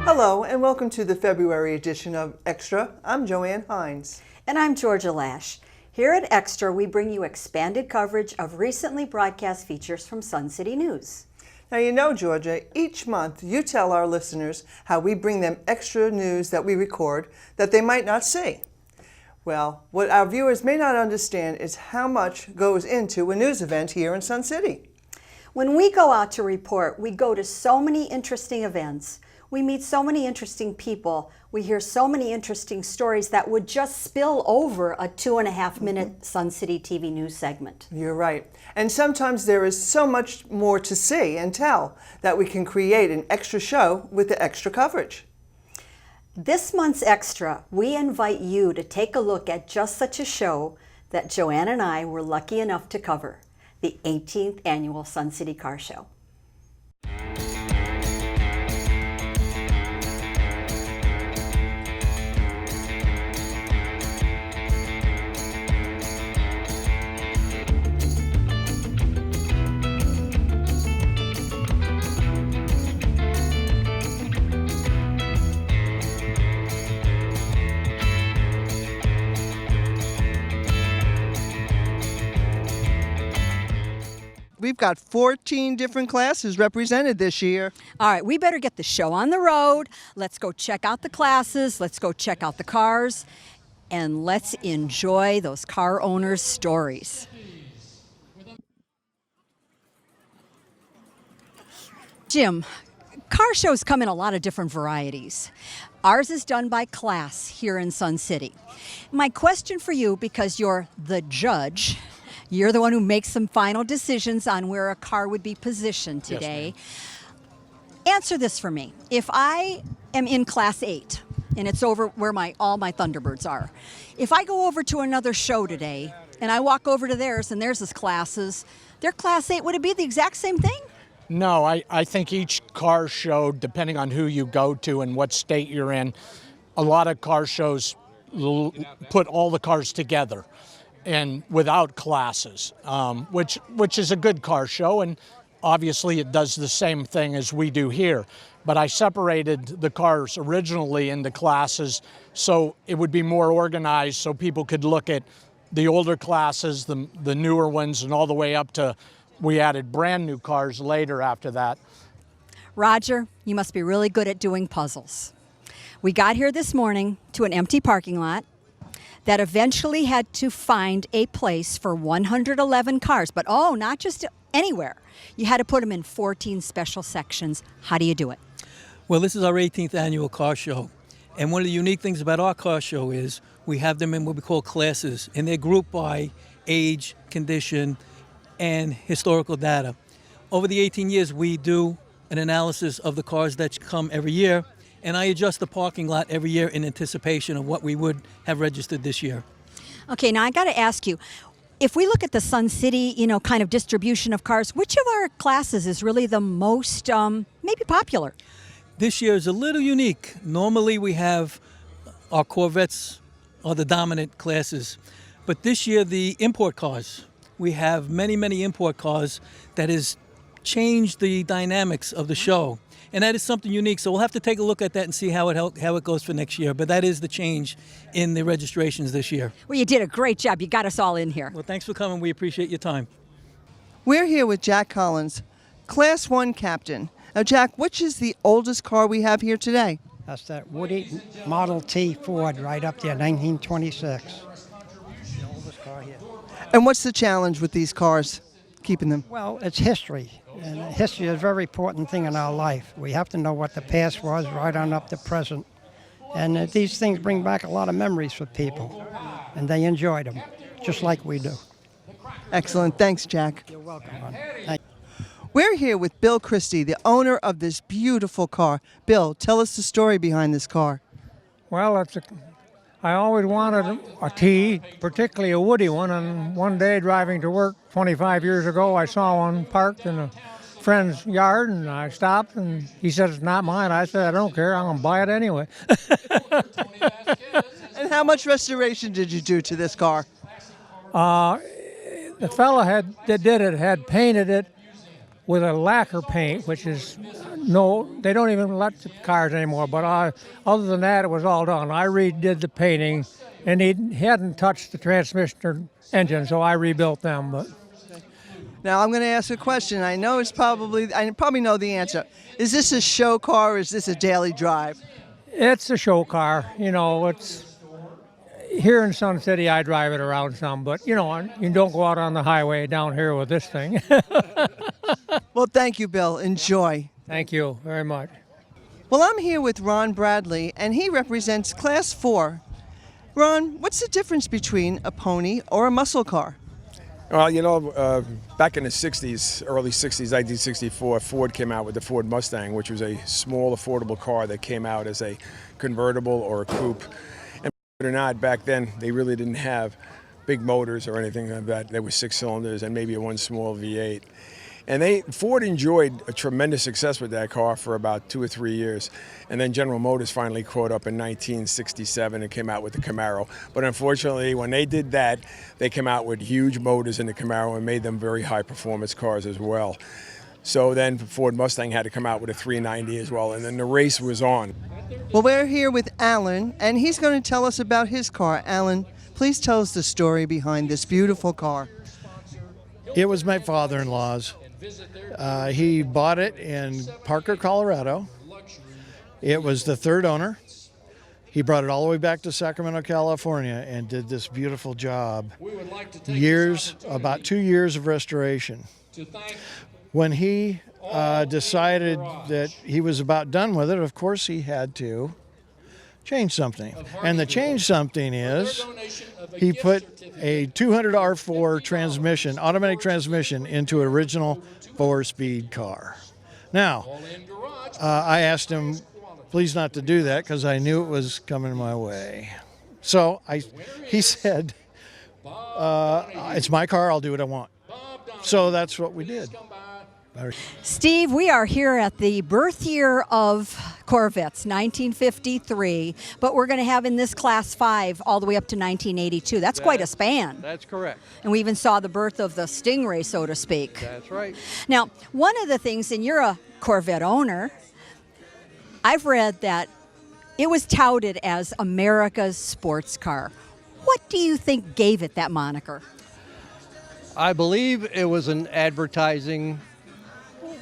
Hello and welcome to the February edition of Extra. I'm Joanne Hines. And I'm Georgia Lash. Here at Extra, we bring you expanded coverage of recently broadcast features from Sun City News. Now you know, Georgia, each month you tell our listeners how we bring them extra news that we record that they might not see. Well, what our viewers may not understand is how much goes into a news event here in Sun City. When we go out to report, we go to so many interesting events. We meet so many interesting people. We hear so many interesting stories that would just spill over a 2.5-minute Sun City TV news segment. You're right. And sometimes there is so much more to see and tell that we can create an extra show with the extra coverage. This month's Extra, we invite you to take a look at just such a show that Joanne and I were lucky enough to cover, the 18th Annual Sun City Car Show. We've got 14 different classes represented this year. All right, we better get the show on the road. Let's go check out the classes. Let's go check out the cars. And let's enjoy those car owners' stories. Jim, car shows come in a lot of different varieties. Ours is done by class here in Sun City. My question for you, because you're the judge, you're the one who makes some final decisions on where a car would be positioned today. Yes, answer this for me. If I am in Class 8, and it's over where all my Thunderbirds are, if I go over to another show today, and I walk over to theirs, and theirs is classes, their Class 8, would it be the exact same thing? No, I think each car show, depending on who you go to and what state you're in, a lot of car shows put all the cars together and without classes, which is a good car show, and obviously it does the same thing as we do here. But I separated the cars originally into classes so it would be more organized, so people could look at the older classes, the newer ones, and all the way up to, we added brand new cars later after that. Roger, you must be really good at doing puzzles. We got here this morning to an empty parking lot that eventually had to find a place for 111 cars. But not just anywhere. You had to put them in 14 special sections. How do you do it? Well, this is our 18th annual car show. And one of the unique things about our car show is we have them in what we call classes. And they're grouped by age, condition, and historical data. Over the 18 years, we do an analysis of the cars that come every year. And I adjust the parking lot every year in anticipation of what we would have registered this year. Okay, now I got to ask you, if we look at the Sun City, kind of distribution of cars, which of our classes is really the most, maybe popular? This year is a little unique. Normally we have our Corvettes are the dominant classes. But this year, the import cars, we have many, many import cars that has changed the dynamics of the show. And that is something unique. So we'll have to take a look at that and see how it goes for next year. But that is the change in the registrations this year. Well, you did a great job. You got us all in here. Well, thanks for coming. We appreciate your time. We're here with Jack Collins, Class 1 captain. Now, Jack, which is the oldest car we have here today? That's that Woody Model T Ford right up there, 1926. The oldest car here. And what's the challenge with these cars, keeping them? Well, it's history. And history is a very important thing in our life. We have to know what the past was right on up to present. And these things bring back a lot of memories for people. And they enjoy them, just like we do. Excellent. Thanks, Jack. You're welcome, hon. Thank you. We're here with Bill Christie, the owner of this beautiful car. Bill, tell us the story behind this car. Well, I always wanted a T, particularly a Woody one, and one day driving to work 25 years ago, I saw one parked in a friend's yard, and I stopped, and he said, "It's not mine." I said, "I don't care, I'm going to buy it anyway." And how much restoration did you do to this car? The fella that did it had painted it with a lacquer paint, which is no, they don't even let the cars anymore. But other than that, it was all done. I redid the painting, and he hadn't touched the transmission or engine, so I rebuilt them. But Now I'm going to ask a question. I probably know the answer. Is this a show car or is this a daily drive? it's a show car. You know, it's here in Sun City. I drive it around some, but you know, you don't go out on the highway down here with this thing. Well, thank you, Bill. Enjoy. Thank you very much. Well, I'm here with Ron Bradley, and he represents Class 4. Ron, what's the difference between a pony or a muscle car? Well, you know, back in the 60s, early 60s, 1964, Ford came out with the Ford Mustang, which was a small, affordable car that came out as a convertible or a coupe. And believe it or not, back then, they really didn't have big motors or anything like that. There were 6 cylinders and maybe one small V8. And Ford enjoyed a tremendous success with that car for about 2 or 3 years. And then General Motors finally caught up in 1967 and came out with the Camaro. But unfortunately, when they did that, they came out with huge motors in the Camaro and made them very high performance cars as well. So then Ford Mustang had to come out with a 390 as well, and then the race was on. Well, we're here with Alan, and he's going to tell us about his car. Alan, please tell us the story behind this beautiful car. It was my father-in-law's. He bought it in Parker, Colorado. It was the third owner. He brought it all the way back to Sacramento, California, and did this beautiful job. About 2 years of restoration. When he decided that he was about done with it, of course he had to change something. And the change something is he put a 200 R4 transmission, automatic transmission, into an original 4-speed car. Now, I asked him please not to do that because I knew it was coming my way. So he said, it's my car, I'll do what I want. So that's what we did. Steve, we are here at the birth year of Corvettes, 1953, but we're going to have in this Class 5 all the way up to 1982. That's quite a span. That's correct. And we even saw the birth of the Stingray, so to speak. That's right. Now, one of the things, and you're a Corvette owner, I've read that it was touted as America's sports car. What do you think gave it that moniker? I believe it was an advertising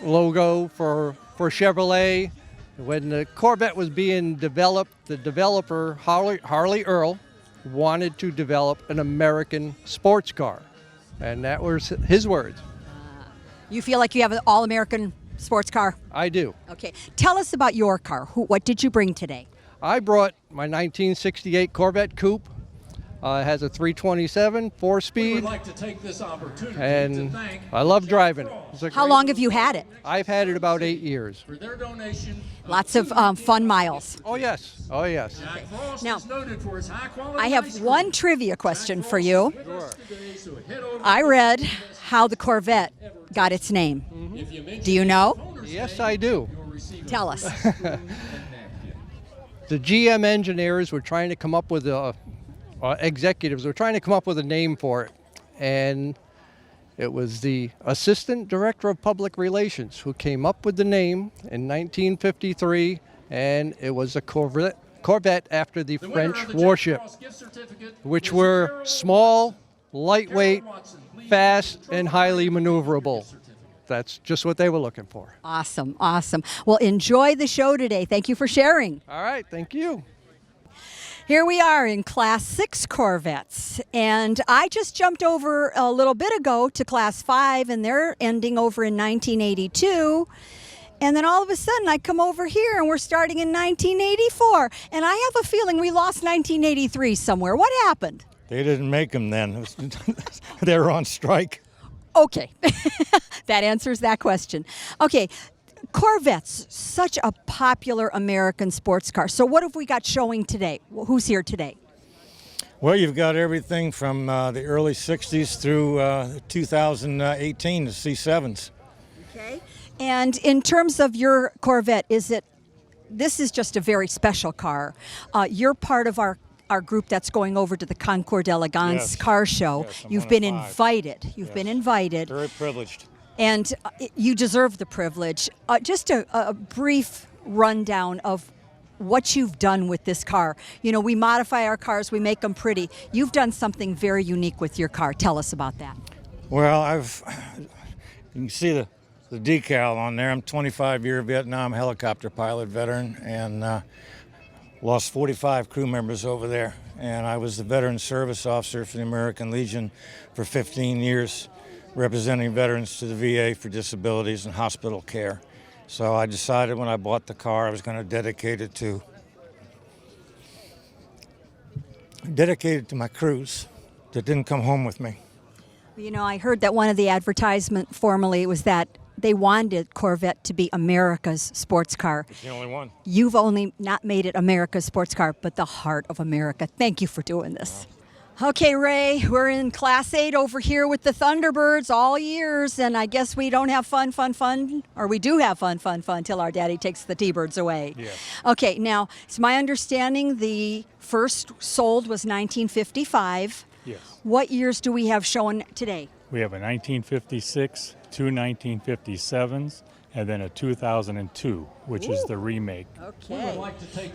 logo for Chevrolet. When the Corvette was being developed, the developer, Harley Earl, wanted to develop an American sports car. And that was his words. You feel like you have an all-American sports car? I do. Okay. Tell us about your car. What did you bring today? I brought my 1968 Corvette Coupe. It has a 327, 4-speed. We'd like to take this opportunity and to thank I love driving it. It's a How great- long have you had it? I've had it about 8 years. for their donation. Lots of fun miles. Oh yes, oh yes. Jack Frost Now, is noted for his high quality I have ice cream. one trivia question for you. With us today, so head over I to read how the Corvette got its name. if you mention Do you know? owner's Yes, name, I do. you'll receive Tell us. The GM engineers were trying to come up with executives were trying to come up with a name for it, and it was the assistant director of public relations who came up with the name in 1953, and it was a Corvette after the the winner French of the Jack warship, Frost gift certificate which is were Carol small, lightweight, Carol Watson. Please fast, trophy and highly maneuverable. gift certificate. That's just what they were looking for. Awesome, awesome. Well, enjoy the show today. Thank you for sharing. All right, thank you. Here we are in Class 6 Corvettes, and I just jumped over a little bit ago to Class 5, and they're ending over in 1982. And then all of a sudden, I come over here, and we're starting in 1984. And I have a feeling we lost 1983 somewhere. What happened? They didn't make them then. They were on strike. Okay, that answers that question. Okay, Corvettes, such a popular American sports car. So what have we got showing today? Who's here today? Well, you've got everything from the early 60s through 2018, the C7s. Okay. And in terms of your Corvette, this is just a very special car. You're part of our group that's going over to the Concours d'Elegance Yes. car show. Yes, I'm You've one been of 5. invited. You've been invited. Very privileged. And you deserve the privilege. Just a brief rundown of what you've done with this car. You know, we modify our cars, we make them pretty. You've done something very unique with your car. Tell us about that. Well, you can see the decal on there. I'm 25-year Vietnam helicopter pilot veteran and lost 45 crew members over there. And I was the Veteran Service Officer for the American Legion for 15 years, representing veterans to the VA for disabilities and hospital care. So I decided when I bought the car I was going to dedicate it to my crews that didn't come home with me. You know, I heard that one of the advertisement formerly was that they wanted Corvette to be America's sports car. It's the only one. You've only not made it America's sports car, but the heart of America. Thank you for doing this. Okay, Ray, we're in Class 8 over here with the Thunderbirds all years, and I guess we don't have fun, or we do have fun, till our daddy takes the T-Birds away. Yes. Okay, now, it's my understanding the first sold was 1955. Yes. What years do we have shown today? We have a 1956, two 1957s, and then a 2002, which is the remake. Okay.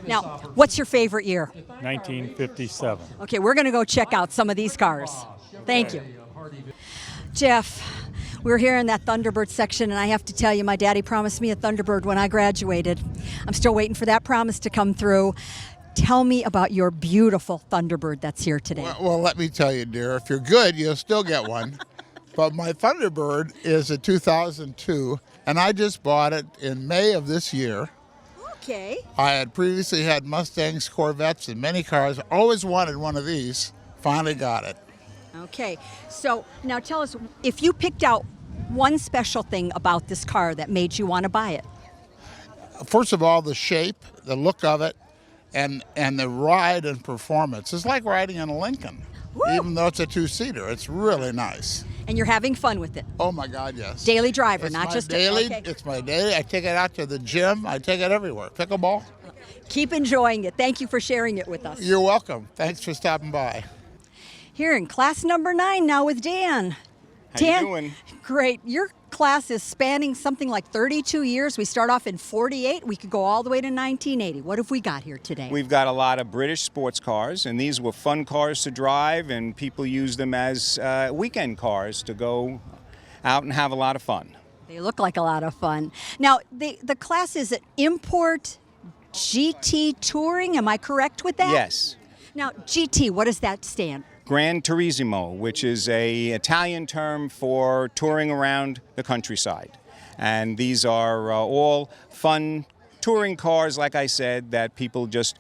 Now, what's your favorite year? 1957. Okay, we're going to go check out some of these cars. Thank you. Jeff, we're here in that Thunderbird section, and I have to tell you, my daddy promised me a Thunderbird when I graduated. I'm still waiting for that promise to come through. Tell me about your beautiful Thunderbird that's here today. Well, let me tell you, dear, if you're good, you'll still get one. But my Thunderbird is a 2002, and I just bought it in May of this year. Okay. I had previously had Mustangs, Corvettes, and many cars. Always wanted one of these. Finally got it. Okay. So now tell us, if you picked out one special thing about this car that made you want to buy it. First of all, the shape, the look of it, and the ride and performance. It's like riding in a Lincoln. Woo! Even though it's a two-seater. It's really nice. And you're having fun with it. Oh my God, yes. Daily driver, It's not my just daily. okay. It's my daily. I take it out to the gym. I take it everywhere. Pickleball. Keep enjoying it. Thank you for sharing it with us. You're welcome. Thanks for stopping by. Here in class number 9 now with Dan. How Dan, you doing? Great. Your class is spanning something like 32 years. We start off in 48. We could go all the way to 1980. What have we got here today? We've got a lot of British sports cars, and these were fun cars to drive, and people use them as weekend cars to go out and have a lot of fun. They look like a lot of fun. Now, the class is an import GT Touring. Am I correct with that? Yes. Now, GT, what does that stand? Gran Turismo, which is a Italian term for touring around the countryside. And these are all fun touring cars, like I said, that people just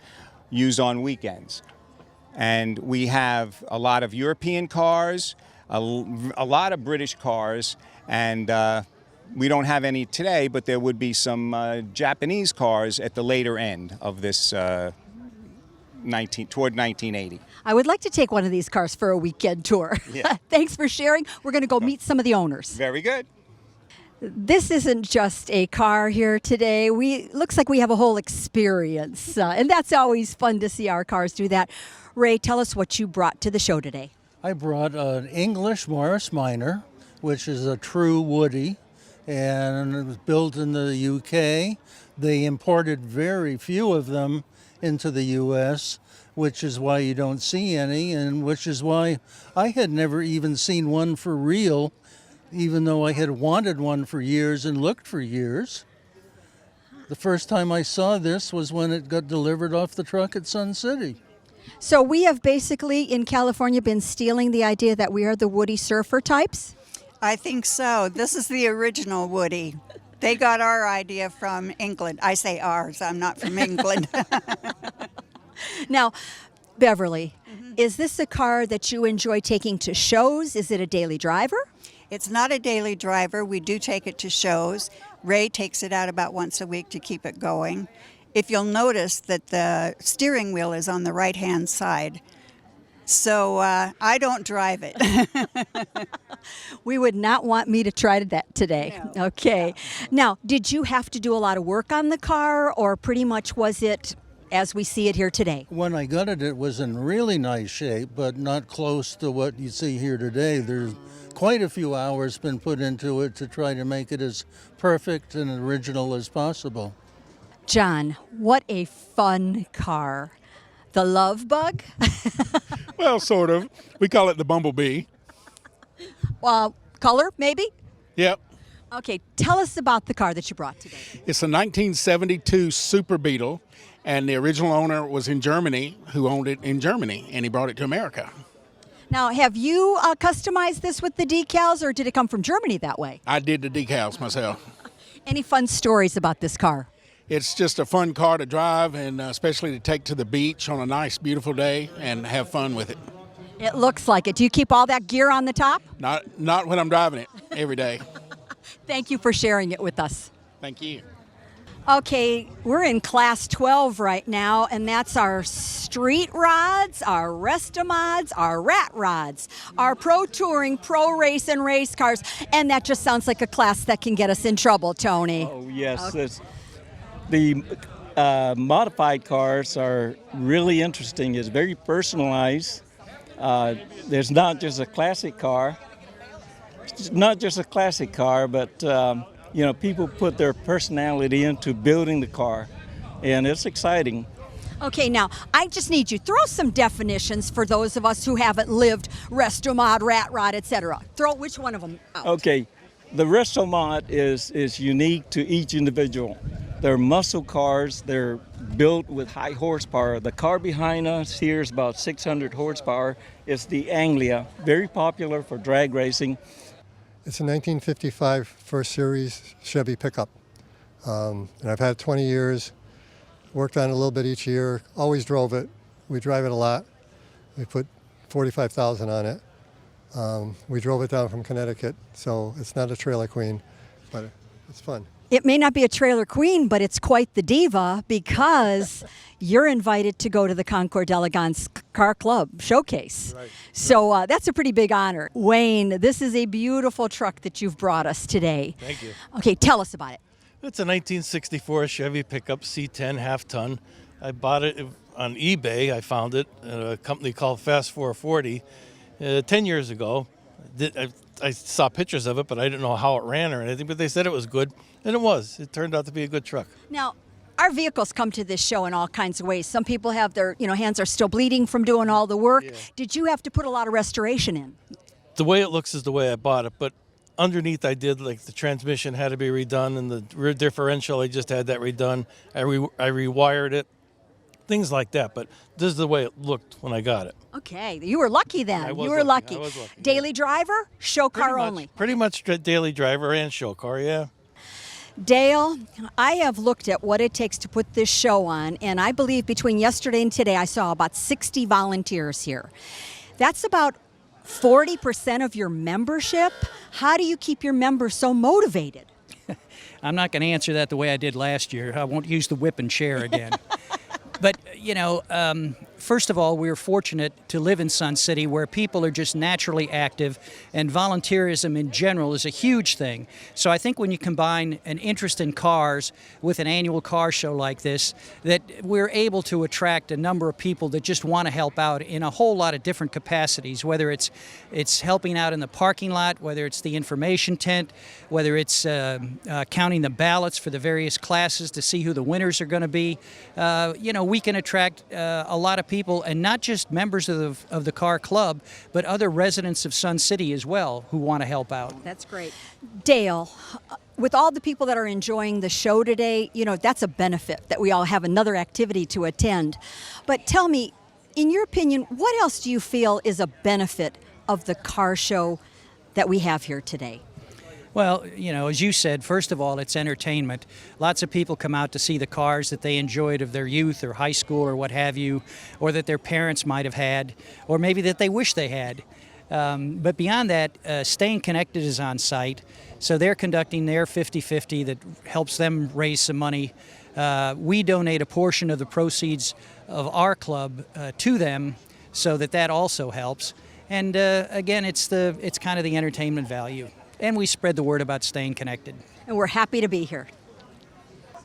use on weekends. And we have a lot of European cars, a lot of British cars, and we don't have any today, but there would be some Japanese cars at the later end of this toward 1980. I would like to take one of these cars for a weekend tour. Yeah. Thanks for sharing. We're going to go meet some of the owners. Very good. This isn't just a car here today. Looks like we have a whole experience, and that's always fun to see our cars do that. Ray, tell us what you brought to the show today. I brought an English Morris Minor, which is a true Woody, and it was built in the UK. They imported very few of them into the U.S., which is why you don't see any, and which is why I had never even seen one for real, even though I had wanted one for years and looked for years. The first time I saw this was when it got delivered off the truck at Sun City. So we have basically in California been stealing the idea that we are the Woody surfer types? I think so. This is the original Woody. They got our idea from England. I say ours, I'm not from England. Now, Beverly, is this a car that you enjoy taking to shows? Is it a daily driver? It's not a daily driver. We do take it to shows. Ray takes it out about once a week to keep it going. If you'll notice that the steering wheel is on the right-hand side, so I don't drive it. We would not want me to try that today. No. Okay. Now, did you have to do a lot of work on the car, or pretty much was it as we see it here today? When I got it, it was in really nice shape, but not close to what you see here today. There's quite a few hours been put into it to try to make it as perfect and original as possible. John, what a fun car. The Love Bug? Well, sort of. We call it the Bumblebee. Color, maybe? Yep. Okay, tell us about the car that you brought today. It's a 1972 Super Beetle, and the original owner was in Germany, who owned it in Germany, and he brought it to America. Now, have you customized this with the decals, or did it come from Germany that way? I did the decals myself. Any fun stories about this car? It's just a fun car to drive, and especially to take to the beach on a nice, beautiful day and have fun with it. It looks like it. Do you keep all that gear on the top? Not when I'm driving it every day. Thank you for sharing it with us. Thank you. Okay, we're in class 12 right now, and that's our street rods, our Restomods, our rat rods, our pro touring, pro race, and race cars. And that just sounds like a class that can get us in trouble, Tony. Oh, yes. Okay. The modified cars are really interesting. It's very personalized. There's not just a classic car. It's not just a classic car, but people put their personality into building the car, and it's exciting. Okay, now I just need you throw some definitions for those of us who haven't lived Restomod, rat rod, etc. Throw which one of them out. Okay, the Restomod is unique to each individual. They're muscle cars. They're built with high horsepower. The car behind us here is about 600 horsepower. It's the Anglia, very popular for drag racing. It's a 1955 First Series Chevy pickup. And I've had it 20 years, worked on it a little bit each year, always drove it. We drive it a lot. We put 45,000 on it. We drove it down from Connecticut, so it's not a trailer queen, but it's fun. It may not be a trailer queen, but it's quite the diva because you're invited to go to the Concours d'Elegance Car Club showcase. Right. So that's a pretty big honor. Wayne, this is a beautiful truck that you've brought us today. Thank you. Okay, tell us about it. It's a 1964 Chevy pickup C10 half-ton. I bought it on eBay. I found it at a company called Fast 440 10 years ago. I saw pictures of it, but I didn't know how it ran or anything, but they said it was good, and it was. It turned out to be a good truck. Now, our vehicles come to this show in all kinds of ways. Some people have their hands are still bleeding from doing all the work. Yeah. Did you have to put a lot of restoration in? The way it looks is the way I bought it, but underneath I did, like the transmission had to be redone, and the rear differential, I just had that redone. I rewired it, things like that, but this is the way it looked when I got it. Okay, you were lucky then. I was you were lucky. I was lucky. Daily driver, show car only. Pretty much daily driver and show car, yeah. Dale, I have looked at what it takes to put this show on, and I believe between yesterday and today I saw about 60 volunteers here. That's about 40% of your membership. How do you keep your members so motivated? I'm not going to answer that the way I did last year. I won't use the whip and chair again. But, first of all, we're fortunate to live in Sun City where people are just naturally active, and volunteerism in general is a huge thing. So I think when you combine an interest in cars with an annual car show like this, that we're able to attract a number of people that just want to help out in a whole lot of different capacities, whether it's helping out in the parking lot, whether it's the information tent, whether it's counting the ballots for the various classes to see who the winners are going to be. We can attract a lot of people, and not just members of the car club, but other residents of Sun City as well who want to help out. That's great. Dale, with all the people that are enjoying the show today, that's a benefit that we all have another activity to attend. But tell me, in your opinion, what else do you feel is a benefit of the car show that we have here today? Well, as you said, first of all, it's entertainment. Lots of people come out to see the cars that they enjoyed of their youth or high school or what have you, or that their parents might have had, or maybe that they wish they had. But beyond that, Staying Connected is on site. So they're conducting their 50-50 that helps them raise some money. We donate a portion of the proceeds of our club to them so that also helps. And again, it's kind of the entertainment value. And we spread the word about Staying Connected. And we're happy to be here.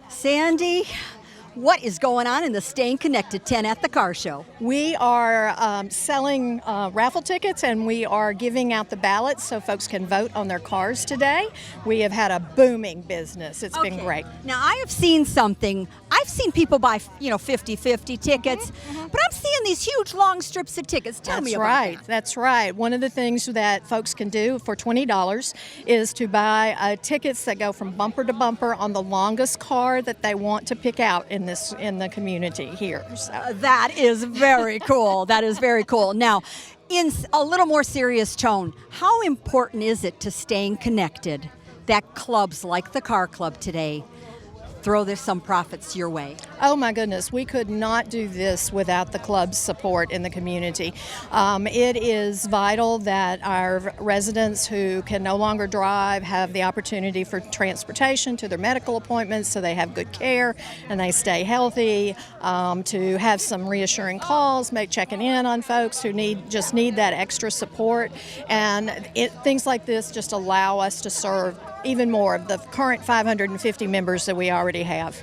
Sandy, What is going on in the Staying Connected tent at the car show? We are selling raffle tickets, and we are giving out the ballots so folks can vote on their cars today. We have had a booming business. It's been great. Now, I have seen something. I've seen people buy, 50-50 tickets, but I'm seeing these huge long strips of tickets. Tell me about that. That's right. One of the things that folks can do for $20 is to buy tickets that go from bumper to bumper on the longest car that they want to pick out in the community here. So. That is very cool. That is very cool. Now, in a little more serious tone, how important is it to staying connected that clubs like the Car Club today throw some profits your way? Oh my goodness, we could not do this without the club's support in the community. It is vital that our residents who can no longer drive have the opportunity for transportation to their medical appointments so they have good care and they stay healthy, to have some reassuring calls, checking in on folks who just need that extra support. And things like this just allow us to serve even more of the current 550 members that we already have.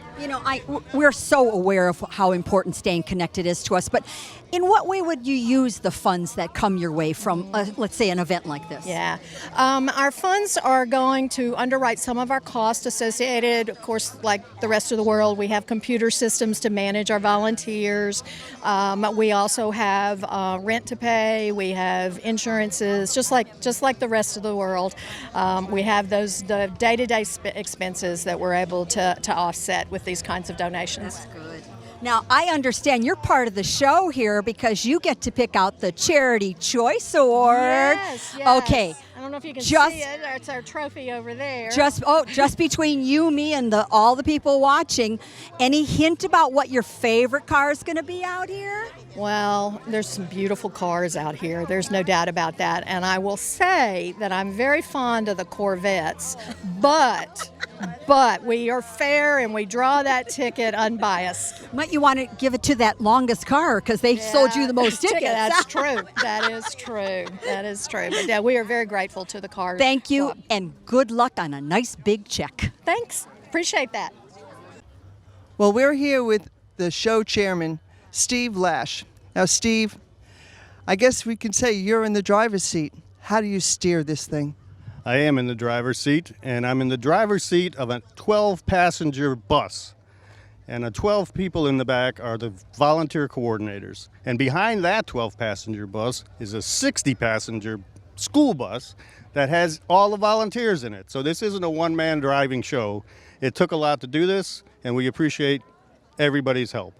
We're so aware of how important staying connected is to us, but in what way would you use the funds that come your way from, let's say, an event like this? Yeah. Our funds are going to underwrite some of our costs associated. Of course, like the rest of the world, we have computer systems to manage our volunteers. We also have rent to pay. We have insurances, just like the rest of the world. We have the day-to-day expenses that we're able to offset with these kinds of donations. That's good. Now, I understand you're part of the show here because you get to pick out the Charity Choice Award. Yes. Okay. I don't know if you can see it. It's our trophy over there. Just between you, me, and all the people watching, any hint about what your favorite car is going to be out here? Well, there's some beautiful cars out here. There's no doubt about that. And I will say that I'm very fond of the Corvettes, but we are fair and we draw that ticket unbiased. Might you want to give it to that longest car because they sold you the most tickets? That's true. That is true. That is true. But yeah, we are very grateful to the car. Thank you, club. and good luck on a nice big check. Thanks. Appreciate that. Well, we're here with the show chairman, Steve Lash. Now, Steve, I guess we can say you're in the driver's seat. How do you steer this thing? I am in the driver's seat, and I'm in the driver's seat of a 12-passenger bus. And the 12 people in the back are the volunteer coordinators. And behind that 12-passenger bus is a 60-passenger school bus that has all the volunteers in it. So this isn't a one-man driving show. It took a lot to do this, and we appreciate everybody's help.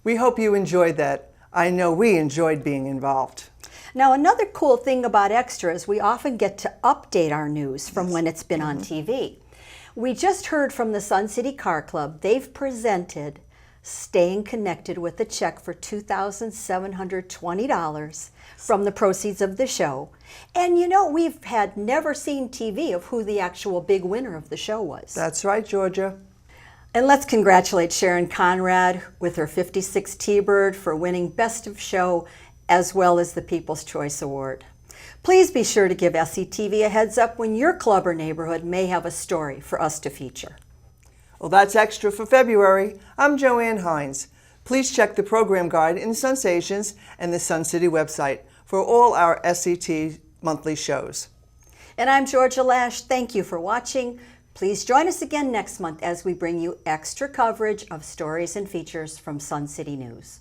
We hope you enjoyed that. I know we enjoyed being involved. Now, another cool thing about Extra is we often get to update our news from when it's been on TV. We just heard from the Sun City Car Club. They've presented Staying Connected with a check for $2,720 from the proceeds of the show. And we've had never seen TV of who the actual big winner of the show was. That's right, Georgia. And let's congratulate Sharon Conrad with her 56 T-Bird for winning Best of Show as well as the People's Choice Award. Please be sure to give SCTV a heads up when your club or neighborhood may have a story for us to feature. Well, that's Extra for February. I'm Joanne Hines. Please check the program guide in Sun Stations and the Sun City website for all our SCTV monthly shows. And I'm Georgia Lash. Thank you for watching. Please join us again next month as we bring you extra coverage of stories and features from Sun City News.